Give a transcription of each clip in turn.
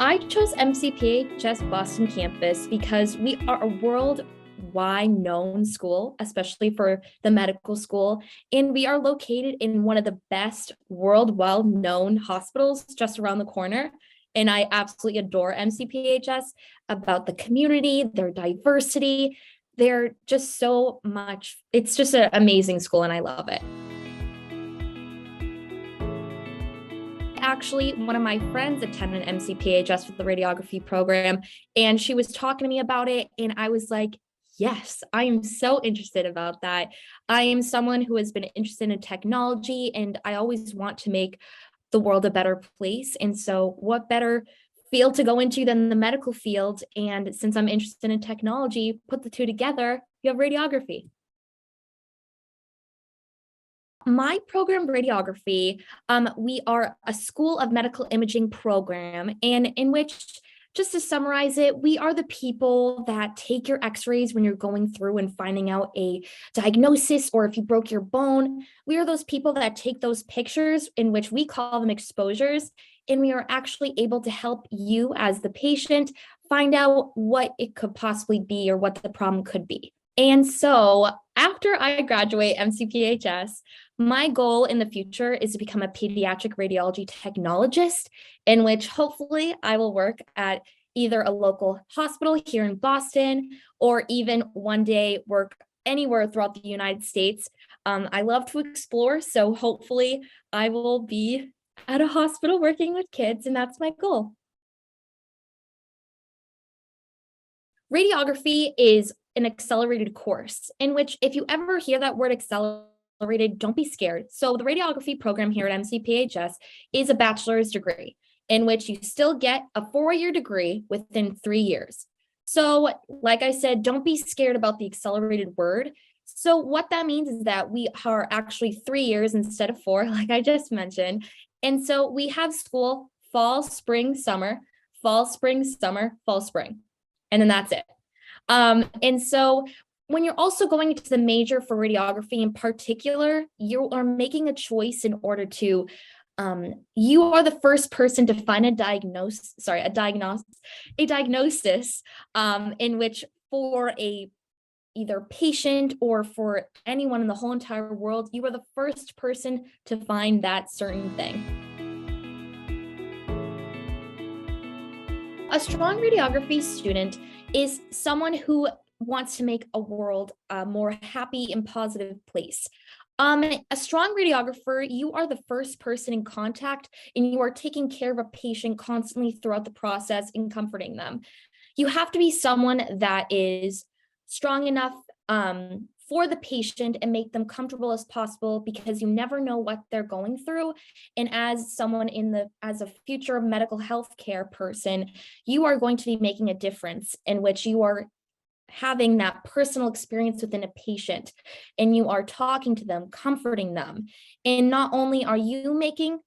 I chose MCPHS Boston campus because we are a worldwide known school, especially for the medical school, and we are located in one of the best worldwide known hospitals just around the corner. And I absolutely adore MCPHS about the community, their diversity. They're just so much, it's just an amazing school and I love it. Actually, one of my friends attended MCPHS for the radiography program, and she was talking to me about it, and I was like, yes, I am so interested about that. I am someone who has been interested in technology, and I always want to make the world a better place. And so what better field to go into than the medical field? And since I'm interested in technology, put the two together, you have radiography. My program, Radiography, we are a school of medical imaging program, and in which, just to summarize it, we are the people that take your x-rays when you're going through and finding out a diagnosis, or if you broke your bone. We are those people that take those pictures, in which we call them exposures, and we are actually able to help you as the patient find out what it could possibly be or what the problem could be. And so after I graduate MCPHS, my goal in the future is to become a pediatric radiology technologist, in which hopefully I will work at either a local hospital here in Boston, or even one day work anywhere throughout the United States. I love to explore, so hopefully I will be at a hospital working with kids, and that's my goal. Radiography is an accelerated course, in which if you ever hear that word accelerated, don't be scared. So the radiography program here at MCPHS is a bachelor's degree, in which you still get a 4-year degree within 3 years. So like I said, don't be scared about the accelerated word. So what that means is that we are actually 3 years instead of 4, like I just mentioned. And so we have school fall, spring, summer, fall, spring, summer, fall, spring. And then that's it. And so when you're also going into the major for radiography in particular, you are making a choice in order to, you are the first person to find a diagnosis, in which for either patient or for anyone in the whole entire world, you are the first person to find that certain thing. A strong radiography student is someone who wants to make a world a more happy and positive place. A strong radiographer, you are the first person in contact, and you are taking care of a patient constantly throughout the process and comforting them. You have to be someone that is strong enough for the patient and make them comfortable as possible, because you never know what they're going through. And as someone as a future medical health care person, you are going to be making a difference, in which you are having that personal experience within a patient, and you are talking to them, comforting them. And not only are you making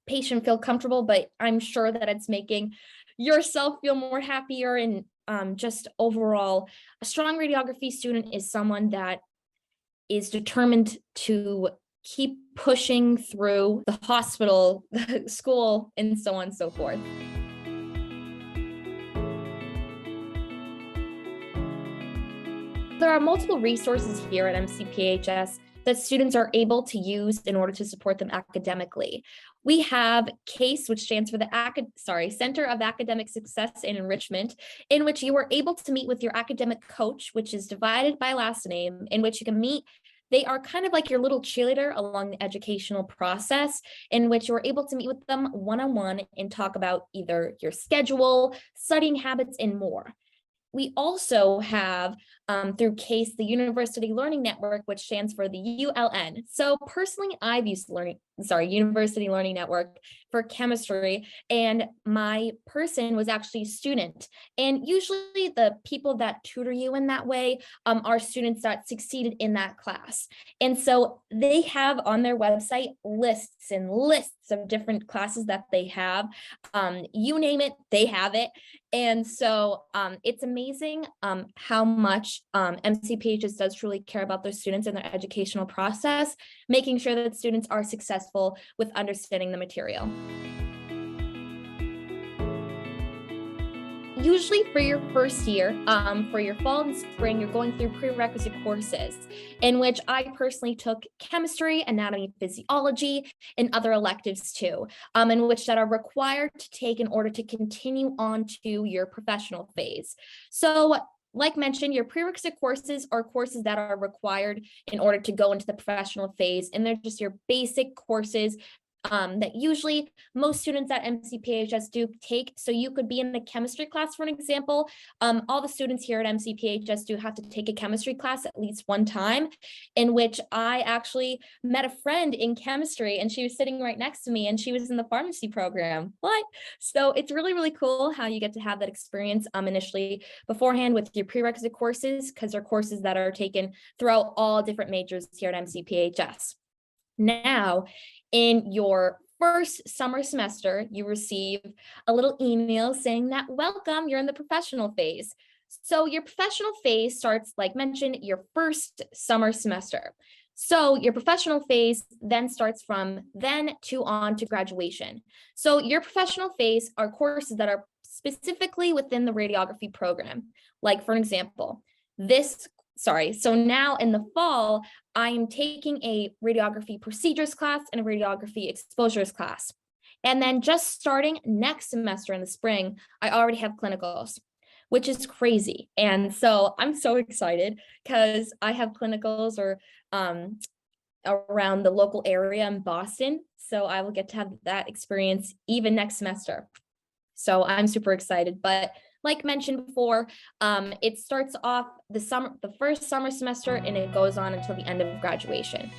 patient feel comfortable, but I'm sure that it's making yourself feel more happier. And just overall, a strong radiography student is someone that is determined to keep pushing through the hospital, the school, and so on and so forth. There are multiple resources here at MCPHS that students are able to use in order to support them academically. We have CASE, which stands for the Center of Academic Success and Enrichment, in which you are able to meet with your academic coach, which is divided by last name, in which you can meet. They are kind of like your little cheerleader along the educational process, in which you're able to meet with them one-on-one and talk about either your schedule, studying habits, and more. We also have, through CASE, the University Learning Network, which stands for the ULN. So personally, I've used University Learning Network for chemistry, and my person was actually a student. And usually the people that tutor you in that way are students that succeeded in that class. And so they have on their website lists and lists of different classes that they have. You name it, they have it. And so it's amazing how much MCPHS does truly care about their students and their educational process, making sure that students are successful with understanding the material. usually for your first year, for your fall and spring, you're going through prerequisite courses in which I personally took chemistry, anatomy, physiology, and other electives too, in which that are required to take in order to continue on to your professional phase. So like mentioned, your prerequisite courses are courses that are required in order to go into the professional phase, and they're just your basic courses that usually most students at MCPHS do take. So you could be in the chemistry class, for an example. All the students here at MCPHS do have to take a chemistry class at least one time, in which I actually met a friend in chemistry, and she was sitting right next to me, and she was in the pharmacy program. What? So it's really, really cool how you get to have that experience initially beforehand with your prerequisite courses, because they're courses that are taken throughout all different majors here at MCPHS. Now, in your first summer semester, you receive a little email saying that welcome, you're in the professional phase. So your professional phase starts, like mentioned, your first summer semester. So your professional phase then starts from then to on to graduation. So your professional phase are courses that are specifically within the radiography program. Like for an example, so now in the fall, I'm taking a radiography procedures class and a radiography exposures class. And then just starting next semester in the spring, I already have clinicals, which is crazy. And so I'm so excited because I have clinicals around the local area in Boston. So I will get to have that experience even next semester. So I'm super excited. But like mentioned before, it starts off the first summer semester, and it goes on until the end of graduation.